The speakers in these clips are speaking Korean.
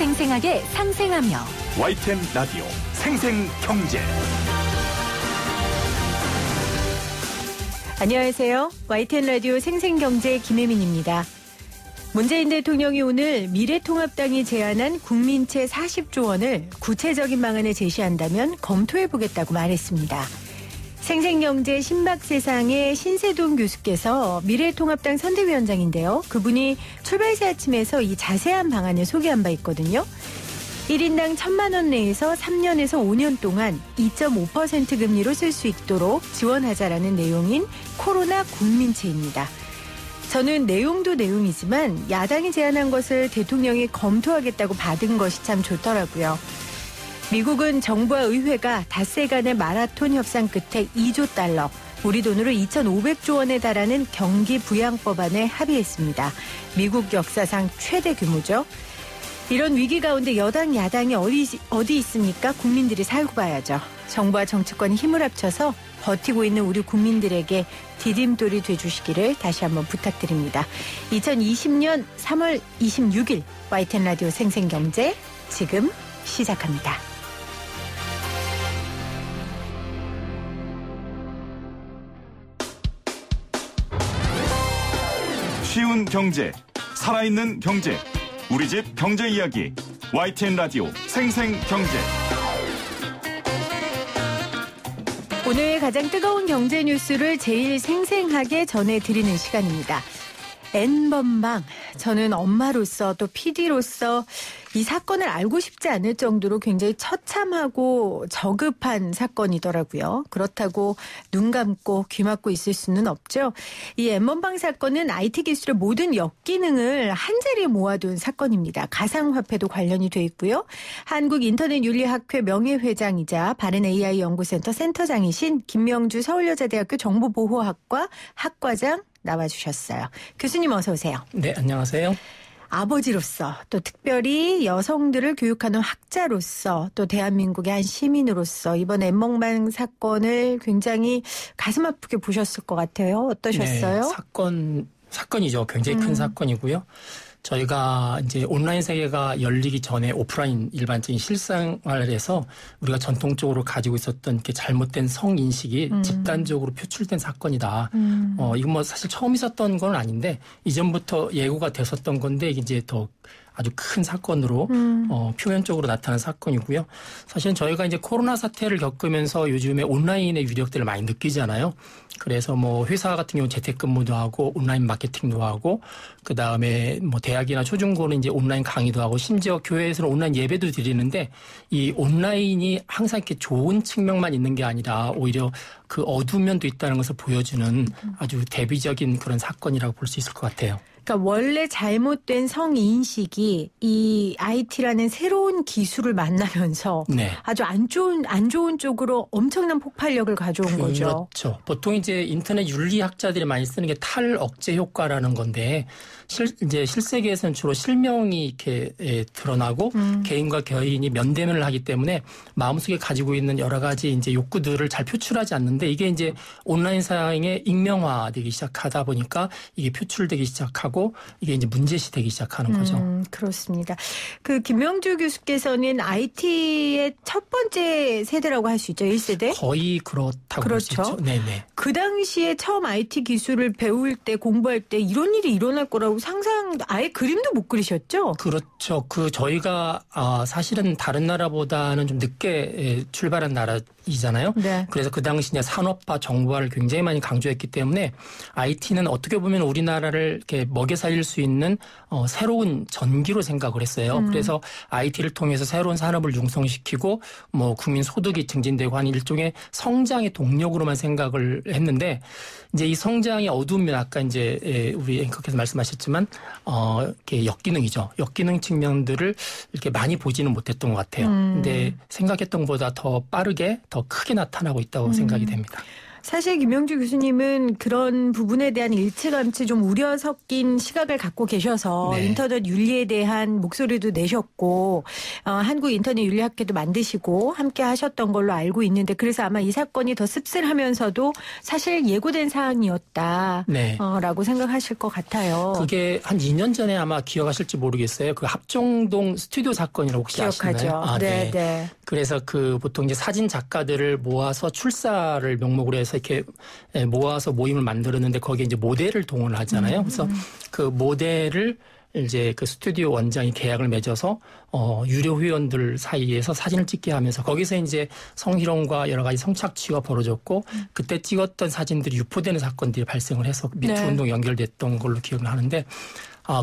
생생하게 상생하며 YTN 라디오 생생경제. 안녕하세요. YTN 라디오 생생경제 김혜민입니다. 문재인 대통령이 오늘 미래통합당이 제안한 국민채 40조 원을 구체적인 방안을 제시한다면 검토해보겠다고 말했습니다. 생생경제 신박세상의 신세동 교수께서 미래통합당 선대위원장인데요. 그분이 출발새 아침에서 이 자세한 방안을 소개한 바 있거든요. 1인당 1,000만 원 내에서 3년에서 5년 동안 2.5% 금리로 쓸 수 있도록 지원하자라는 내용인 코로나 국민채입니다. 저는 내용도 내용이지만 야당이 제안한 것을 대통령이 검토하겠다고 받은 것이 참 좋더라고요. 미국은 정부와 의회가 닷새간의 마라톤 협상 끝에 2조 달러, 우리 돈으로 2,500조 원에 달하는 경기 부양법안에 합의했습니다. 미국 역사상 최대 규모죠. 이런 위기 가운데 여당, 야당이 어디 있습니까? 국민들이 살고 봐야죠. 정부와 정치권이 힘을 합쳐서 버티고 있는 우리 국민들에게 디딤돌이 돼주시기를 다시 한번 부탁드립니다. 2020년 3월 26일 YTN 라디오 생생경제 지금 시작합니다. 쉬운 경제, 살아있는 경제, 우리 집 경제 이야기, YTN 라디오 생생경제. 오늘 가장 뜨거운 경제 뉴스를 제일 생생하게 전해드리는 시간입니다. N번방, 저는 엄마로서 또 PD로서 이 사건을 알고 싶지 않을 정도로 굉장히 처참하고 저급한 사건이더라고요. 그렇다고 눈 감고 귀 막고 있을 수는 없죠. 이 N번방 사건은 IT 기술의 모든 역기능을 한자리에 모아둔 사건입니다. 가상화폐도 관련이 돼 있고요. 한국인터넷윤리학회 명예회장이자 바른AI 연구센터 센터장이신 김명주 서울여자대학교 정보보호학과 학과장 나와주셨어요. 교수님 어서 오세요. 네, 안녕하세요. 아버지로서 또 특별히 여성들을 교육하는 학자로서 또 대한민국의 한 시민으로서 이번 N번방 사건을 굉장히 가슴 아프게 보셨을 것 같아요. 어떠셨어요? 네, 사건이죠. 굉장히 큰 사건이고요. 저희가 이제 온라인 세계가 열리기 전에 오프라인 일반적인 실생활에서 우리가 전통적으로 가지고 있었던 이렇게 잘못된 성인식이 집단적으로 표출된 사건이다. 이건 뭐 사실 처음 있었던 건 아닌데 이전부터 예고가 됐었던 건데 이제 더 아주 큰 사건으로 표면적으로 나타난 사건이고요. 사실은 저희가 이제 코로나 사태를 겪으면서 요즘에 온라인의 위력들을 많이 느끼잖아요. 그래서 뭐 회사 같은 경우 재택근무도 하고 온라인 마케팅도 하고 그 다음에 뭐 대학이나 초중고는 이제 온라인 강의도 하고 심지어 교회에서는 온라인 예배도 드리는데 이 온라인이 항상 이렇게 좋은 측면만 있는 게 아니라 오히려 그 어두운 면도 있다는 것을 보여주는 아주 대비적인 그런 사건이라고 볼 수 있을 것 같아요. 그러니까 원래 잘못된 성인식이 이 IT라는 새로운 기술을 만나면서 네. 아주 안 좋은 쪽으로 엄청난 폭발력을 가져온 거죠. 그렇죠. 보통 이제 인터넷 윤리학자들이 많이 쓰는 게 탈억제 효과라는 건데 이제 실세계에서는 주로 실명이 이렇게 드러나고 개인과 개인이 면대면을 하기 때문에 마음속에 가지고 있는 여러 가지 이제 욕구들을 잘 표출하지 않는데 이게 이제 온라인상에 익명화되기 시작하다 보니까 이게 표출되기 시작하고 이게 이제 문제시되기 시작하는 거죠. 그렇습니다. 그 김명주 교수께서는 IT의 첫 번째 세대라고 할 수 있죠. 1세대? 거의 그렇다고 볼 수 있죠. 네네. 그 당시에 처음 IT 기술을 배울 때 공부할 때 이런 일이 일어날 거라고 상상 아예 그림도 못 그리셨죠? 그렇죠. 저희가 사실은 다른 나라보다는 좀 늦게 출발한 나라이잖아요. 네. 그래서 그 당시 이제 산업화, 정보화를 굉장히 많이 강조했기 때문에 IT는 어떻게 보면 우리나라를 이렇게 먹여 살릴 수 있는 새로운 전기로 생각을 했어요. 그래서 IT를 통해서 새로운 산업을 융성시키고 뭐 국민 소득이 증진되고 하는 일종의 성장의 동력으로만 생각을 했는데 이제 이 성장의 어두운 면 아까 이제 우리 앵커께서 말씀하셨지만 이렇게 역기능이죠. 역기능 측면들을 이렇게 많이 보지는 못했던 것 같아요. 근데 생각했던 것보다 더 빠르게 더 크게 나타나고 있다고 생각이 됩니다. 사실 김명주 교수님은 그런 부분에 대한 일찌감치 좀 우려 섞인 시각을 갖고 계셔서 네. 인터넷 윤리에 대한 목소리도 내셨고 한국인터넷윤리학회도 만드시고 함께 하셨던 걸로 알고 있는데 그래서 아마 이 사건이 더 씁쓸하면서도 사실 예고된 사항이었다라고 네. 생각하실 것 같아요. 그게 한 2년 전에 아마 기억하실지 모르겠어요. 그 합정동 스튜디오 사건이라고 혹시 기억하죠. 아시나요? 네, 네. 그래서 그 보통 이제 사진 작가들을 모아서 출사를 명목으로 해서 이렇게 모아서 모임을 만들었는데 거기에 이제 모델을 동원을 하잖아요. 그래서 그 모델을 이제 그 스튜디오 원장이 계약을 맺어서 유료 회원들 사이에서 사진을 찍게 하면서 거기서 이제 성희롱과 여러 가지 성착취가 벌어졌고 그때 찍었던 사진들이 유포되는 사건들이 발생을 해서 미투 네. 운동 연결됐던 걸로 기억을 하는데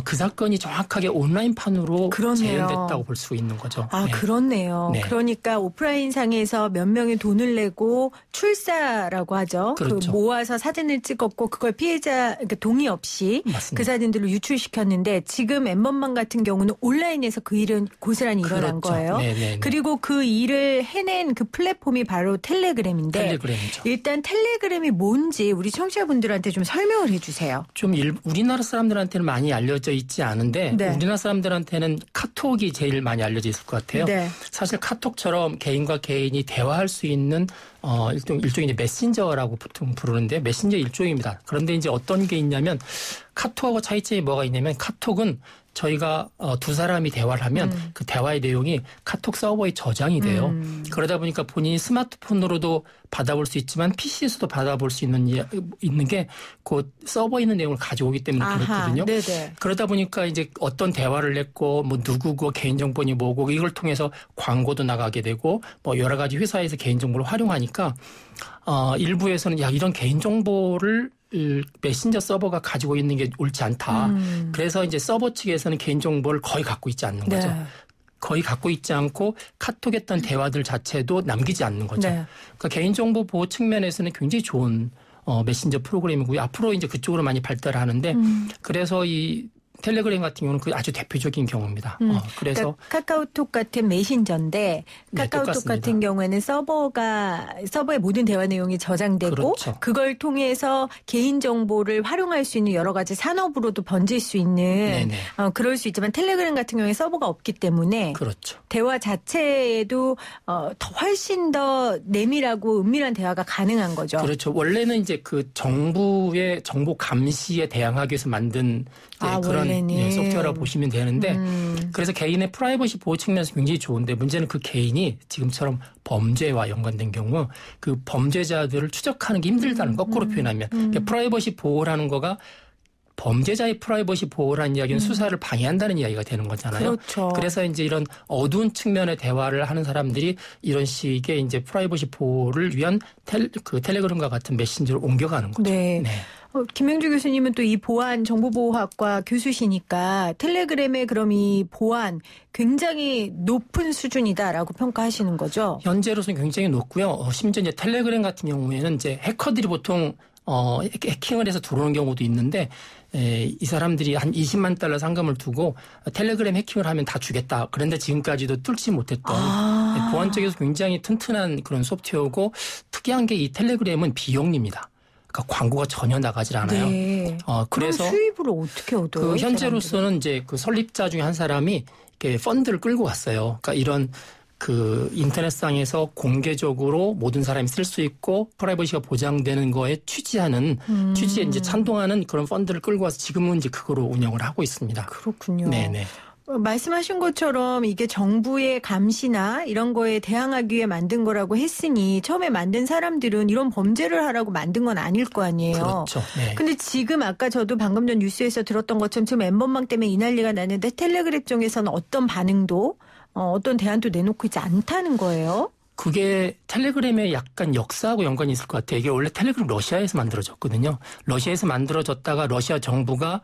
그 사건이 정확하게 온라인판으로 그러네요. 재현됐다고 볼 수 있는 거죠. 아, 네. 그렇네요. 네. 그러니까 오프라인 상에서 몇 명이 돈을 내고 출사라고 하죠. 그렇죠. 그 모아서 사진을 찍었고 그걸 피해자 그러니까 동의 없이 맞습니다. 그 사진들을 유출시켰는데 지금 엠번방 같은 경우는 온라인에서 그 일은 고스란히 일어난 그렇죠. 거예요. 네네네. 그리고 그 일을 해낸 그 플랫폼이 바로 텔레그램인데 텔레그램이죠. 일단 텔레그램이 뭔지 우리 청취자분들한테 좀 설명을 해 주세요. 좀 우리나라 사람들한테는 많이 알려져 있지 않은데 네. 우리나라 사람들한테는 카톡이 제일 많이 알려져 있을 것 같아요. 네. 사실 카톡처럼 개인과 개인이 대화할 수 있는 일종의 이제 메신저라고 보통 부르는데 메신저 일종입니다. 그런데 이제 어떤 게 있냐면 카톡하고 차이점이 뭐가 있냐면 카톡은 저희가 두 사람이 대화를 하면 그 대화의 내용이 카톡 서버에 저장이 돼요. 그러다 보니까 본인이 스마트폰으로도 받아볼 수 있지만 PC에서도 받아볼 수 있는 게 그 서버에 있는 내용을 가져오기 때문에 그렇거든요. 네네. 그러다 보니까 이제 어떤 대화를 했고 뭐 누구고 개인정보니 뭐고 이걸 통해서 광고도 나가게 되고 뭐 여러 가지 회사에서 개인정보를 활용하니까 일부에서는 야 이런 개인정보를 메신저 서버가 가지고 있는 게 옳지 않다. 그래서 이제 서버 측에서는 개인정보를 거의 갖고 있지 않는 거죠. 네. 거의 갖고 있지 않고 카톡 했던 대화들 자체도 남기지 않는 거죠. 네. 그러니까 개인정보 보호 측면에서는 굉장히 좋은 메신저 프로그램이고요. 앞으로 이제 그쪽으로 많이 발달하는데 그래서 이 텔레그램 같은 경우는 그 아주 대표적인 경우입니다. 그래서 그러니까 카카오톡 같은 메신저인데 네, 카카오톡 똑같습니다. 같은 경우에는 서버에 모든 대화 내용이 저장되고 그렇죠. 그걸 통해서 개인 정보를 활용할 수 있는 여러 가지 산업으로도 번질 수 있는 네네. 그럴 수 있지만 텔레그램 같은 경우에 서버가 없기 때문에 그렇죠. 대화 자체에도 더 훨씬 더 내밀하고 은밀한 대화가 가능한 거죠. 그렇죠. 원래는 이제 그 정부의 정보 감시에 대항하기 위해서 만든 그런 소프트웨어라고 보시면 되는데 그래서 개인의 프라이버시 보호 측면에서 굉장히 좋은데 문제는 그 개인이 지금처럼 범죄와 연관된 경우 그 범죄자들을 추적하는 게 힘들다는 거꾸로 표현하면 그러니까 프라이버시 보호라는 거가 범죄자의 프라이버시 보호라는 이야기는 수사를 방해한다는 이야기가 되는 거잖아요. 그렇죠. 그래서 이제 이런 어두운 측면의 대화를 하는 사람들이 이런 식의 이제 프라이버시 보호를 위한 텔레그램과 같은 메신저를 옮겨가는 거죠. 네. 김명주 교수님은 또 이 보안 정보보호학과 교수시니까 텔레그램의 그럼 이 보안 굉장히 높은 수준이다라고 평가하시는 거죠? 현재로서는 굉장히 높고요. 심지어 이제 텔레그램 같은 경우에는 이제 해커들이 보통 해킹을 해서 들어오는 경우도 있는데 이 사람들이 한 20만 달러 상금을 두고 텔레그램 해킹을 하면 다 주겠다. 그런데 지금까지도 뚫지 못했던 보안 쪽에서 굉장히 튼튼한 그런 소프트웨어고 특이한 게 이 텔레그램은 비영리입니다. 그러니까 광고가 전혀 나가질 않아요. 네. 그래서 그럼 수입을 어떻게 얻어요? 그 현재로서는 이제 그 설립자 중에 한 사람이 이렇게 펀드를 끌고 갔어요. 그러니까 이런 그 인터넷상에서 공개적으로 모든 사람이 쓸 수 있고 프라이버시가 보장되는 거에 취지에 이제 찬동하는 그런 펀드를 끌고 와서 지금은 이제 그거로 운영을 하고 있습니다. 그렇군요. 네네. 말씀하신 것처럼 이게 정부의 감시나 이런 거에 대항하기 위해 만든 거라고 했으니 처음에 만든 사람들은 이런 범죄를 하라고 만든 건 아닐 거 아니에요. 그렇죠. 네. 근데 지금 아까 저도 방금 전 뉴스에서 들었던 것처럼 지금 엠번방 때문에 이 난리가 나는데 텔레그램 쪽에서는 어떤 반응도 어떤 대안도 내놓고 있지 않다는 거예요. 그게 텔레그램의 약간 역사하고 연관이 있을 것 같아요. 이게 원래 텔레그램 러시아에서 만들어졌거든요. 러시아에서 만들어졌다가 러시아 정부가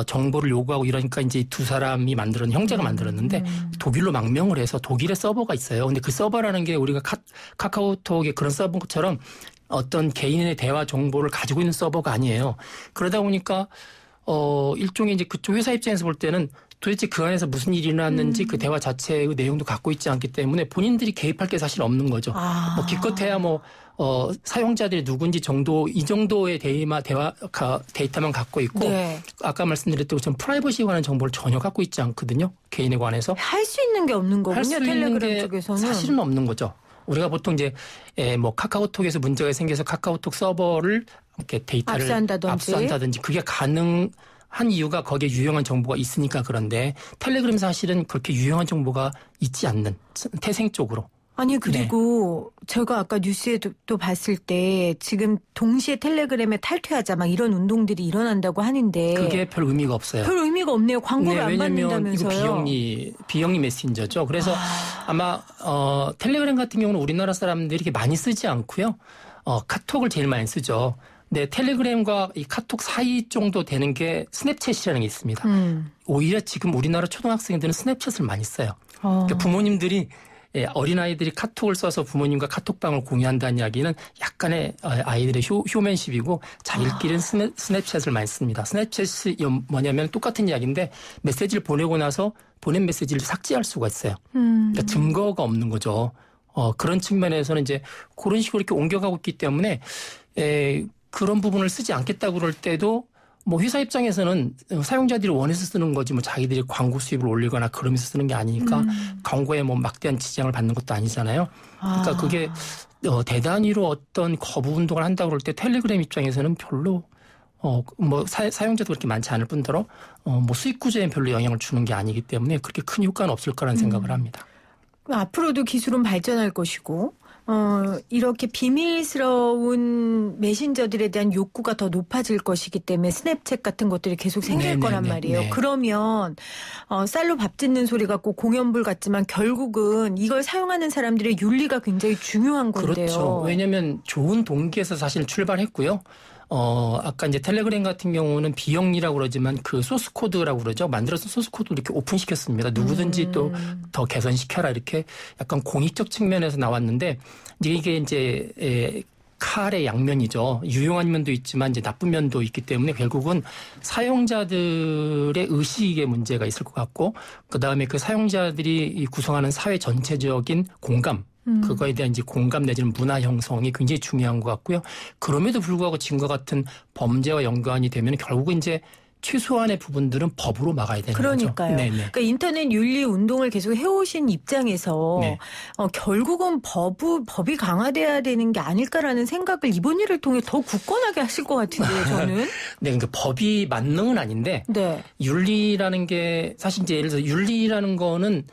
정보를 요구하고 이러니까 이제 두 사람이 형제가 만들었는데 독일로 망명을 해서 독일에 서버가 있어요. 근데 그 서버라는 게 우리가 카카오톡의 그런 서버처럼 어떤 개인의 대화 정보를 가지고 있는 서버가 아니에요. 그러다 보니까 일종의 이제 그쪽 회사 입장에서 볼 때는 도대체 그 안에서 무슨 일이 일어났는지 그 대화 자체의 내용도 갖고 있지 않기 때문에 본인들이 개입할 게 사실 없는 거죠. 뭐 기껏해야 사용자들이 누군지 이 정도의 데이터만 갖고 있고 네. 아까 말씀드렸던 것처럼 프라이버시에 관한 정보를 전혀 갖고 있지 않거든요. 개인에 관해서. 할 수 있는 게 없는 거군요. 할 수 있는 텔레그램 게 쪽에서는. 사실은 없는 거죠. 우리가 보통 이제 카카오톡에서 문제가 생겨서 카카오톡 서버를 이렇게 데이터를 압수한다든지 그게 가능한 이유가 거기에 유용한 정보가 있으니까 그런데 텔레그램 사실은 그렇게 유용한 정보가 있지 않는 태생적으로. 아니 그리고 제가 아까 뉴스에도 또 봤을 때 지금 동시에 텔레그램에 탈퇴하자 막 이런 운동들이 일어난다고 하는데 그게 별 의미가 없어요. 별 의미가 없네요. 광고를 안 받는다면서요. 이거 비영리 메신저죠. 그래서 아마 텔레그램 같은 경우는 우리나라 사람들이 이렇게 많이 쓰지 않고요. 카톡을 제일 많이 쓰죠. 네, 텔레그램과 이 카톡 사이 정도 되는 게 스냅챗이라는 게 있습니다. 오히려 지금 우리나라 초등학생들은 스냅챗을 많이 써요. 그러니까 부모님들이 어린아이들이 카톡을 써서 부모님과 카톡방을 공유한다는 이야기는 약간의 아이들의 효면십이고 자기들끼리는 스냅챗을 많이 씁니다. 스냅챗이 뭐냐면 똑같은 이야기인데 메시지를 보내고 나서 보낸 메시지를 삭제할 수가 있어요. 그러니까 증거가 없는 거죠. 그런 측면에서는 이제 그런 식으로 이렇게 옮겨가고 있기 때문에 그런 부분을 쓰지 않겠다고 그럴 때도 뭐 회사 입장에서는 사용자들이 원해서 쓰는 거지 뭐 자기들이 광고 수입을 올리거나 그러면서 쓰는 게 아니니까 광고에 뭐 막대한 지장을 받는 것도 아니잖아요. 그러니까 그게 대단위로 어떤 거부 운동을 한다고 그럴 때 텔레그램 입장에서는 별로 사용자도 그렇게 많지 않을 뿐더러 수익 구조에 별로 영향을 주는 게 아니기 때문에 그렇게 큰 효과는 없을 거라는 생각을 합니다. 앞으로도 기술은 발전할 것이고 이렇게 비밀스러운 메신저들에 대한 욕구가 더 높아질 것이기 때문에 스냅챗 같은 것들이 계속 생길 거란 말이에요. 네. 그러면 쌀로 밥 짓는 소리 같고 공연불 같지만 결국은 이걸 사용하는 사람들의 윤리가 굉장히 중요한 건데요. 그렇죠. 왜냐하면 좋은 동기에서 사실 출발했고요. 아까 이제 텔레그램 같은 경우는 비영리라고 그러지만 그 소스 코드라고 그러죠. 만들어서 소스 코드 이렇게 오픈시켰습니다. 누구든지 또 더 개선시켜라 이렇게 약간 공익적 측면에서 나왔는데 이게 이제 칼의 양면이죠. 유용한 면도 있지만 이제 나쁜 면도 있기 때문에 결국은 사용자들의 의식에 문제가 있을 것 같고 그다음에 그 사용자들이 구성하는 사회 전체적인 공감 그거에 대한 이제 공감 내지는 문화 형성이 굉장히 중요한 것 같고요. 그럼에도 불구하고 지금과 같은 범죄와 연관이 되면 결국은 이제 최소한의 부분들은 법으로 막아야 되는 그러니까요. 거죠. 네네. 그러니까 인터넷 윤리 운동을 계속 해오신 입장에서 네. 결국은 법이 강화돼야 되는 게 아닐까라는 생각을 이번 일을 통해 더 굳건하게 하실 것 같은데요. 저는. 네, 그러니까 법이 만능은 아닌데 네. 윤리라는 게 사실 이제 예를 들어서 윤리라는 거는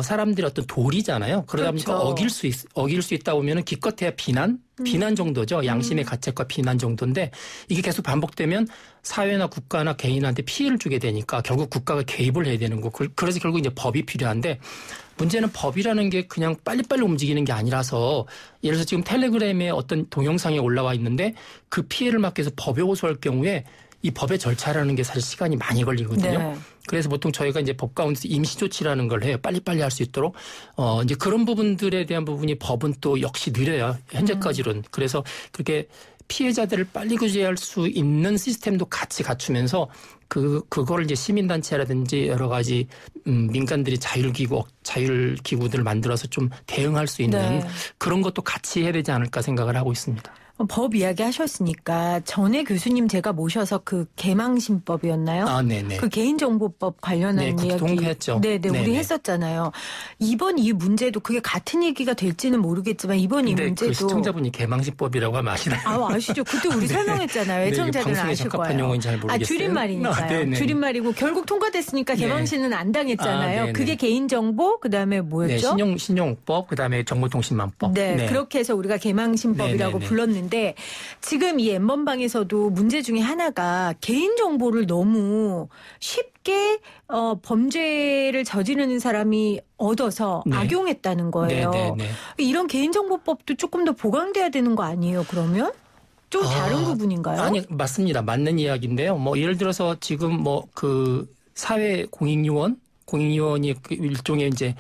사람들이 어떤 도리잖아요. 그러다 보니까 그렇죠. 어길 수 있다 보면은 기껏해야 비난 정도죠. 양심의 가책과 비난 정도인데 이게 계속 반복되면 사회나 국가나 개인한테 피해를 주게 되니까 결국 국가가 개입을 해야 되는 거. 그래서 결국 이제 법이 필요한데 문제는 법이라는 게 그냥 빨리빨리 움직이는 게 아니라서 예를 들어서 지금 텔레그램에 어떤 동영상이 올라와 있는데 그 피해를 막기 위해서 법에 호소할 경우에 이 법의 절차라는 게 사실 시간이 많이 걸리거든요. 네. 그래서 보통 저희가 이제 법 가운데서 임시 조치라는 걸 해요. 빨리빨리 할 수 있도록. 이제 그런 부분들에 대한 부분이 법은 또 역시 느려요. 현재까지는. 그래서 그렇게 피해자들을 빨리 구제할 수 있는 시스템도 같이 갖추면서 그걸 이제 시민단체라든지 여러 가지 민간들이 자율기구들을 만들어서 좀 대응할 수 있는 네. 그런 것도 같이 해야 되지 않을까 생각을 하고 있습니다. 법 이야기 하셨으니까 전에 교수님 제가 모셔서 그 개망신법이었나요? 아, 네네. 그 개인정보법 관련한 이야기. 동의했죠. 네네. 우리 했었잖아요. 이번 이 문제도 그게 같은 얘기가 될지는 모르겠지만 이번 이 문제도. 그 시청자분이 개망신법이라고 하면 아시나요? 아시죠. 그때 우리 설명했잖아요. 애청자들은 아실 거예요. 용어는 잘 모르겠어요. 줄임말이니까요. 줄임말이고 결국 통과됐으니까 개망신은 안 당했잖아요. 그게 개인정보 그다음에 뭐였죠? 네, 신용법 그다음에 정보통신망법. 네, 그렇게 해서 우리가 개망신법이라고 불렀는데 지금 이 N번방에서도 문제 중에 하나가 개인정보를 너무 쉽게 범죄를 저지르는 사람이 얻어서 악용했다는 거예요. 이런 개인정보법도 조금 더 보강돼야 되는 거 아니에요, 그러면? 좀 다른 부분인가요? 아니, 맞습니다. 맞는 이야기인데요. 예를 들어서 지금 사회 공익요원 공익위원이 일종의 이제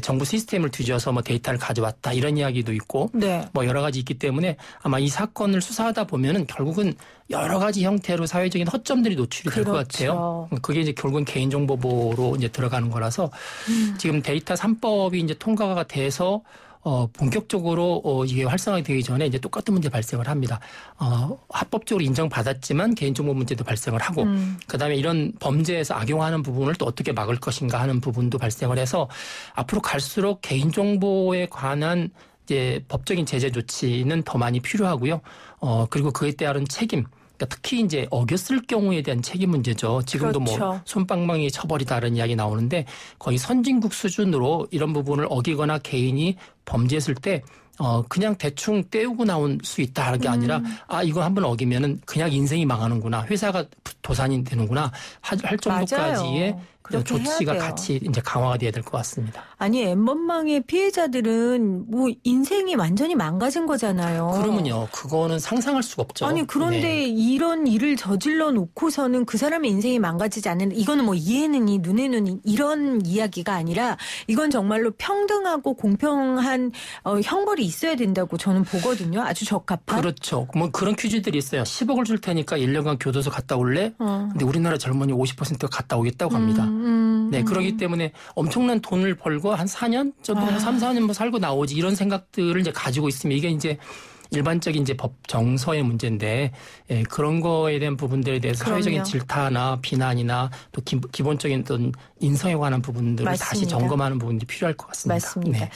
정부 시스템을 뒤져서 뭐 데이터를 가져왔다 이런 이야기도 있고 네. 뭐 여러 가지 있기 때문에 아마 이 사건을 수사하다 보면은 결국은 여러 가지 형태로 사회적인 허점들이 노출이 될 것 같아요. 그게 이제 결국은 개인정보보호로 이제 들어가는 거라서 지금 데이터 3법이 이제 통과가 돼서 본격적으로 이게 활성화가 되기 전에 이제 똑같은 문제 발생을 합니다. 합법적으로 인정받았지만 개인정보 문제도 발생을 하고 그다음에 이런 범죄에서 악용하는 부분을 또 어떻게 막을 것인가 하는 부분도 발생을 해서 앞으로 갈수록 개인정보에 관한 이제 법적인 제재 조치는 더 많이 필요하고요. 그리고 그에 따른 책임. 그러니까 특히 이제 어겼을 경우에 대한 책임 문제죠. 지금도 그렇죠. 뭐 손방망이 처벌이다라는 이야기 나오는데 거의 선진국 수준으로 이런 부분을 어기거나 개인이 범죄했을 때 그냥 대충 떼우고 나올 수 있다는 게 아니라 이거 한번 어기면은 그냥 인생이 망하는구나. 회사가 도산이 되는구나. 할 정도까지의 조치가 같이 이제 강화가 돼야 될 것 같습니다. 아니 엠번방의 피해자들은 뭐 인생이 완전히 망가진 거잖아요. 그러면요. 그거는 상상할 수가 없죠. 아니 그런데 네. 이런 일을 저질러 놓고서는 그 사람의 인생이 망가지지 않는 이거는 뭐 이해는 이 눈에는 이 이런 이야기가 아니라 이건 정말로 평등하고 공평한 형벌이 있어야 된다고 저는 보거든요. 아주 적합한. 그렇죠. 뭐 그런 퀴즈들이 있어요. 10억을 줄 테니까 1년간 교도소 갔다 올래? 근데 우리나라 젊은이 50%가 갔다 오겠다고 합니다. 네, 그렇기 때문에 엄청난 돈을 벌고 한 4년 정도, 3, 4년 뭐 살고 나오지 이런 생각들을 이제 가지고 있으면 이게 이제 일반적인 이제 법 정서의 문제인데 그런 거에 대한 부분들에 대해서 그럼요. 사회적인 질타나 비난이나 또 기본적인 어떤 인성에 관한 부분들을 맞습니다. 다시 점검하는 부분이 필요할 것 같습니다. 맞습니다. 네.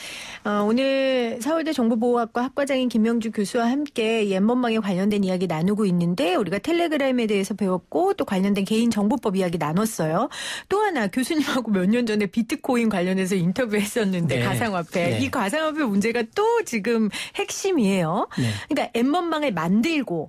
오늘 서울대 정보보호학과 학과장인 김명주 교수와 함께 엠번방에 관련된 이야기 나누고 있는데 우리가 텔레그램에 대해서 배웠고 또 관련된 개인정보법 이야기 나눴어요. 또 하나 교수님하고 몇 년 전에 비트코인 관련해서 인터뷰했었는데 네. 가상화폐. 네. 이 가상화폐 문제가 또 지금 핵심이에요. 네. 그러니까 엠번방을 만들고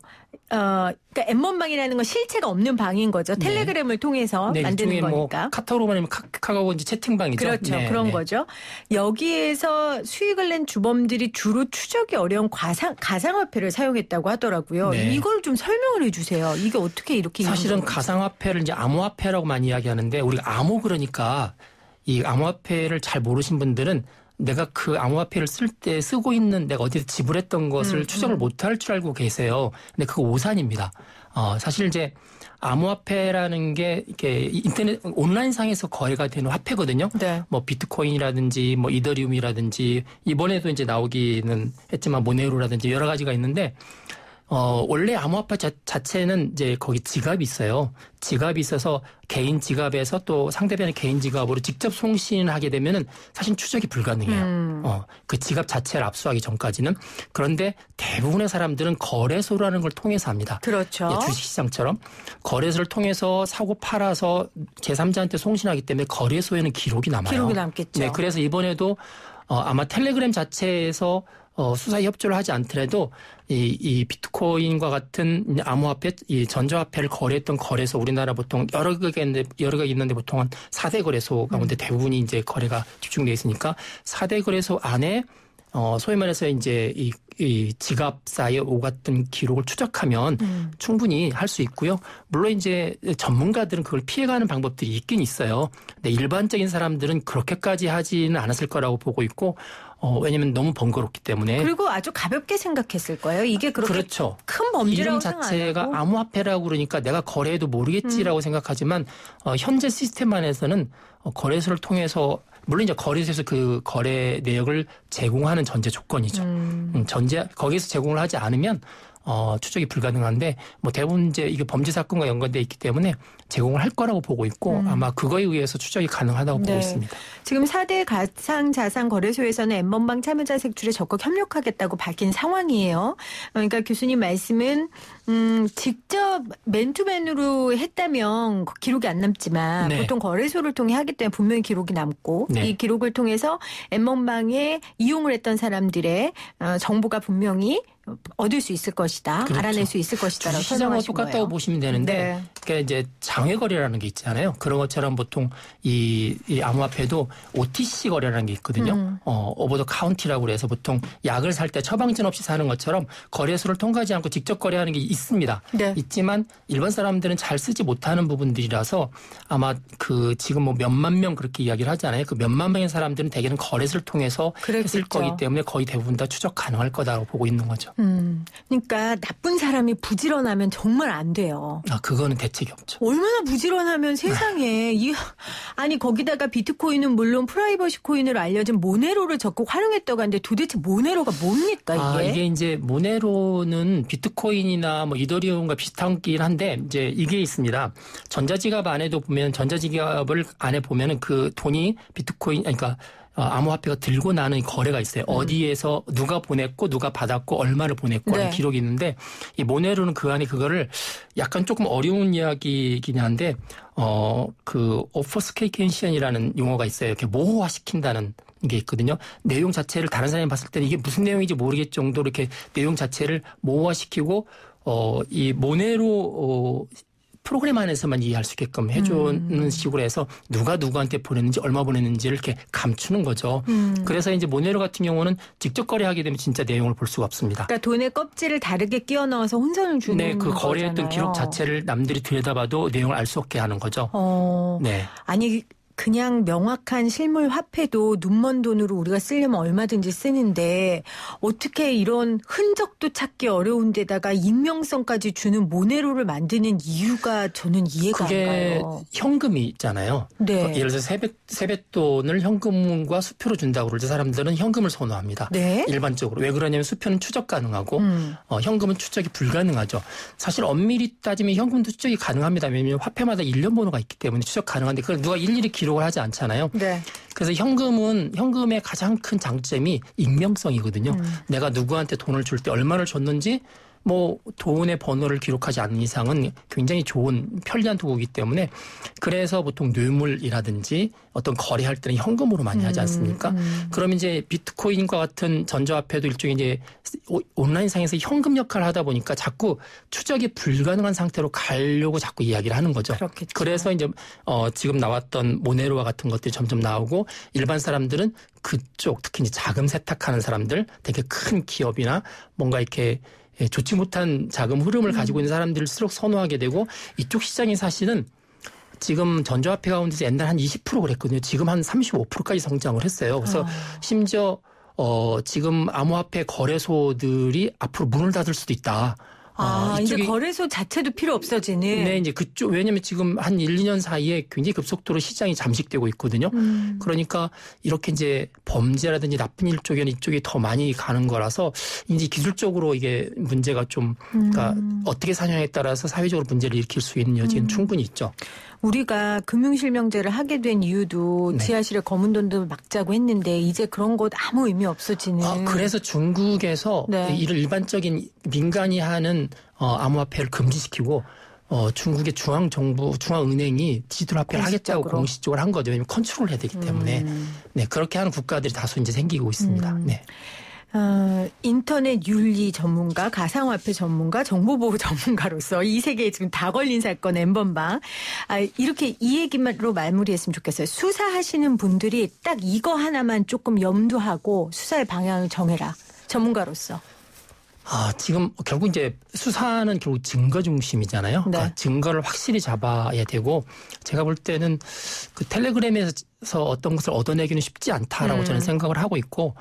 그러니까 엠번방이라는 건 실체가 없는 방인 거죠. 텔레그램을 통해서 네, 만드는 거니까. 뭐 카카오로 말하면 카카오 이제 채팅방이죠. 그렇죠. 네, 그런 네. 거죠. 여기에서 수익을 낸 주범들이 주로 추적이 어려운 가상화폐를 사용했다고 하더라고요. 네. 이걸 좀 설명을 해 주세요. 이게 어떻게 이렇게 사실은 이루어진 가상화폐를 이제 암호화폐라고 많이 이야기하는데 우리가 암호 그러니까 이 암호화폐를 잘 모르신 분들은 내가 그 암호화폐를 쓸 때 쓰고 있는 내가 어디서 지불했던 것을 추적을 못할 줄 알고 계세요. 근데 그거 오산입니다. 사실 이제 암호화폐라는 게 이렇게 인터넷 온라인상에서 거래가 되는 화폐거든요. 네. 뭐 비트코인이라든지 뭐 이더리움이라든지 이번에도 이제 나오기는 했지만 모네로라든지 여러 가지가 있는데 원래 암호화폐 자체는 이제 거기 지갑이 있어요. 지갑이 있어서 개인 지갑에서 또 상대방의 개인 지갑으로 직접 송신을 하게 되면은 사실 추적이 불가능해요. 그 지갑 자체를 압수하기 전까지는. 그런데 대부분의 사람들은 거래소라는 걸 통해서 합니다. 그렇죠. 주식시장처럼 거래소를 통해서 사고 팔아서 제3자한테 송신하기 때문에 거래소에는 기록이 남아요. 기록이 남겠죠. 네, 그래서 이번에도 아마 텔레그램 자체에서 수사에 협조를 하지 않더라도 이 비트코인과 같은 암호화폐, 이 전자화폐를 거래했던 거래소 우리나라 보통 여러 개가 있는데 보통 한 4대 거래소 가운데 대부분이 이제 거래가 집중돼 있으니까 4대 거래소 안에 소위 말해서 이제 이 지갑사에 오갔던 기록을 추적하면 충분히 할 수 있고요. 물론 이제 전문가들은 그걸 피해가는 방법들이 있긴 있어요. 근데 일반적인 사람들은 그렇게까지 하지는 않았을 거라고 보고 있고 왜냐하면 너무 번거롭기 때문에. 그리고 아주 가볍게 생각했을 거예요. 이게 그렇게 그렇죠. 큰 범죄라고 이름 생각 안 자체가 하고. 암호화폐라고 그러니까 내가 거래해도 모르겠지라고 생각하지만 현재 시스템 안에서는 거래소를 통해서 물론 이제 거래소에서 그 거래 내역을 제공하는 전제 조건이죠. 거기서 제공을 하지 않으면 추적이 불가능한데 뭐 대부분 이제 이게 범죄 사건과 연관돼 있기 때문에 제공을 할 거라고 보고 있고 아마 그거에 의해서 추적이 가능하다고 보고 있습니다. 지금 4대 가상자산 거래소에서는 엠번방 참여자 색출에 적극 협력하겠다고 밝힌 상황이에요. 그러니까 교수님 말씀은 직접 맨투맨으로 했다면 기록이 안 남지만 네. 보통 거래소를 통해 하기 때문에 분명히 기록이 남고 네. 이 기록을 통해서 엠번방에 이용을 했던 사람들의 정보가 분명히 얻을 수 있을 것이다. 그렇죠. 알아낼 수 있을 것이다라고 주식시장하고 설명하신 똑같다고 거예요. 보시면 되는데 네. 그러니까 이제 장외거래라는 게 있잖아요. 그런 것처럼 보통 이 암호화폐도 OTC 거래라는 게 있거든요. 오버 더 카운티라고 그래서 보통 약을 살 때 처방전 없이 사는 것처럼 거래소를 통과하지 않고 직접 거래하는 게 있습니다. 네. 있지만 일반 사람들은 잘 쓰지 못하는 부분들이라서 아마 그 지금 뭐 몇만 명 그렇게 이야기를 하잖아요. 그 몇만 명의 사람들은 대개는 거래소를 통해서 그랬겠죠. 했을 거기 때문에 거의 대부분 다 추적 가능할 거다라고 보고 있는 거죠. 그러니까 나쁜 사람이 부지런하면 정말 안 돼요. 그거는 대책이 없죠. 얼마나 부지런하면 세상에 아니 거기다가 비트코인은 물론 프라이버시 코인으로 알려진 모네로를 적극 활용했다고 하는데 도대체 모네로가 뭡니까 이게? 이게 이제 모네로는 비트코인이나 뭐 이더리움과 비슷하긴 한데 이제 이게 있습니다. 전자지갑 안에도 보면 전자지갑을 안에 보면은 그 돈이 비트코인 그러니까 암호화폐가 들고 나는 거래가 있어요. 어디에서 누가 보냈고 누가 받았고 얼마를 보냈고 하는 기록이 있는데 이 모네로는 그 안에 그거를 약간 조금 어려운 이야기이긴 한데 그 오퍼스케이션이라는 용어가 있어요. 이렇게 모호화시킨다는 게 있거든요. 내용 자체를 다른 사람이 봤을 때는 이게 무슨 내용인지 모르겠 정도로 이렇게 내용 자체를 모호화시키고 이 모네로 프로그램 안에서만 이해할 수 있게끔 해주는 식으로 해서 누가 누구한테 보냈는지 얼마 보냈는지를 이렇게 감추는 거죠. 그래서 이제 모네로 같은 경우는 직접 거래하게 되면 진짜 내용을 볼 수가 없습니다. 그러니까 돈의 껍질을 다르게 끼워 넣어서 혼선을 주는 네, 그 거래했던 거잖아요. 기록 자체를 남들이 들여다봐도 내용을 알 수 없게 하는 거죠. 네. 아니 그냥 명확한 실물 화폐도 눈먼 돈으로 우리가 쓰려면 얼마든지 쓰는데 어떻게 이런 흔적도 찾기 어려운 데다가 익명성까지 주는 모네로를 만드는 이유가 저는 이해가 안 가요. 그게 현금이 있잖아요. 네. 예를 들어서 세뱃돈을 현금과 수표로 준다고 그럴 때 사람들은 현금을 선호합니다. 네. 일반적으로. 왜 그러냐면 수표는 추적 가능하고 현금은 추적이 불가능하죠. 사실 엄밀히 따지면 현금도 추적이 가능합니다. 왜냐하면 화폐마다 일련 번호가 있기 때문에 추적 가능한데 그걸 누가 일일이 기록을 하지 않잖아요. 네. 그래서 현금의 가장 큰 장점이 익명성이거든요. 내가 누구한테 돈을 줄 때 얼마를 줬는지 뭐 돈의 번호를 기록하지 않는 이상은 굉장히 좋은 편리한 도구이기 때문에 그래서 보통 뇌물이라든지 어떤 거래할 때는 현금으로 많이 하지 않습니까? 그럼 이제 비트코인과 같은 전자화폐도 일종의 이제 온라인상에서 현금 역할을 하다 보니까 자꾸 추적이 불가능한 상태로 가려고 자꾸 이야기를 하는 거죠. 그렇겠죠. 그래서 이제 지금 나왔던 모네로와 같은 것들이 점점 나오고 일반 사람들은 그쪽 특히 이제 자금 세탁하는 사람들 되게 큰 기업이나 뭔가 이렇게 좋지 못한 자금 흐름을 가지고 있는 사람들을수록 선호하게 되고 이쪽 시장이 사실은 지금 전자화폐 가운데서 옛날 한 20% 그랬거든요. 지금 한 35%까지 성장을 했어요. 그래서 심지어 지금 암호화폐 거래소들이 앞으로 문을 닫을 수도 있다. 이제 거래소 자체도 필요 없어지는. 네, 이제 그쪽, 왜냐면 지금 한 1, 2년 사이에 굉장히 급속도로 시장이 잠식되고 있거든요. 그러니까 이렇게 이제 범죄라든지 나쁜 일 쪽에는 이쪽이 더 많이 가는 거라서 이제 기술적으로 이게 문제가 좀, 그러니까 어떻게 사용에 따라서 사회적으로 문제를 일으킬 수 있는 여지는 충분히 있죠. 우리가 금융실명제를 하게 된 이유도 지하실에 검은 돈도 막자고 했는데 이제 그런 것 아무 의미 없어지는. 그래서 중국에서 이를 일반적인 민간이 하는 암호화폐를 금지시키고 중국의 중앙은행이 디지털 화폐를 하겠다고 공식적으로 한 거죠. 왜냐하면 컨트롤을 해야 되기 때문에. 네, 그렇게 하는 국가들이 다수 이제 생기고 있습니다. 네. 인터넷 윤리 전문가, 가상화폐 전문가, 정보보호 전문가로서 이 세계에 지금 다 걸린 사건 엠번방. 이렇게 이 얘기로 마무리했으면 좋겠어요. 수사하시는 분들이 딱 이거 하나만 조금 염두하고 수사의 방향을 정해라. 전문가로서. 지금 결국 이제 수사는 결국 증거 중심이잖아요. 네. 그러니까 증거를 확실히 잡아야 되고 제가 볼 때는 그 텔레그램에서 어떤 것을 얻어내기는 쉽지 않다라고 저는 생각을 하고 있고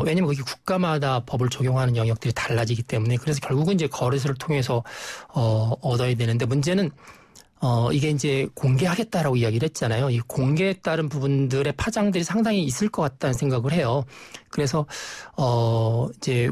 왜냐면 그게 국가마다 법을 적용하는 영역들이 달라지기 때문에 그래서 결국은 이제 거래소를 통해서 얻어야 되는데 문제는 이게 이제 공개하겠다라고 이야기를 했잖아요. 이 공개에 따른 부분들의 파장들이 상당히 있을 것 같다는 생각을 해요. 그래서 이제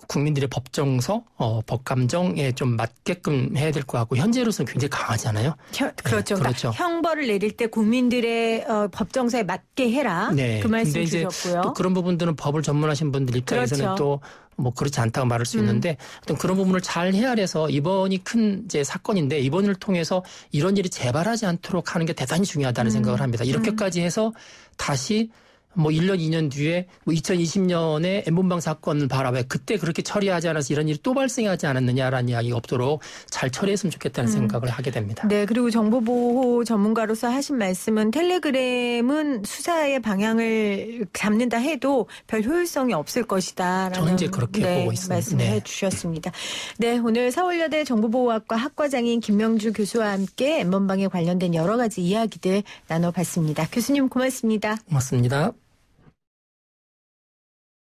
국민들의 법정서, 법감정에 좀 맞게끔 해야 될 것 같고 현재로서는 굉장히 강하잖아요. 그렇죠. 네, 그렇죠. 그러니까 형벌을 내릴 때 국민들의 법정서에 맞게 해라. 네. 그 말씀 근데 이제 주셨고요. 또 그런 부분들은 법을 전문하신 분들 입장에서는 그렇죠. 또 뭐 그렇지 않다고 말할 수 있는데 어떤 그런 부분을 잘 헤아려서 이번이 큰 이제 사건인데 이번을 통해서 이런 일이 재발하지 않도록 하는 게 대단히 중요하다는 생각을 합니다. 이렇게까지 해서 다시 뭐 1년, 2년 뒤에 뭐 2020년에 N번방 사건을 봐라. 왜 그때 그렇게 처리하지 않아서 이런 일이 또 발생하지 않았느냐라는 이야기가 없도록 잘 처리했으면 좋겠다는 생각을 하게 됩니다. 네, 그리고 정보보호 전문가로서 하신 말씀은 텔레그램은 수사의 방향을 잡는다 해도 별 효율성이 없을 것이다라는 저는 이제 그렇게 보고 있습니다. 말씀을 해주셨습니다. 네, 오늘 서울여대 정보보호학과 학과장인 김명주 교수와 함께 N번방에 관련된 여러 가지 이야기들 나눠봤습니다. 교수님 고맙습니다. 고맙습니다.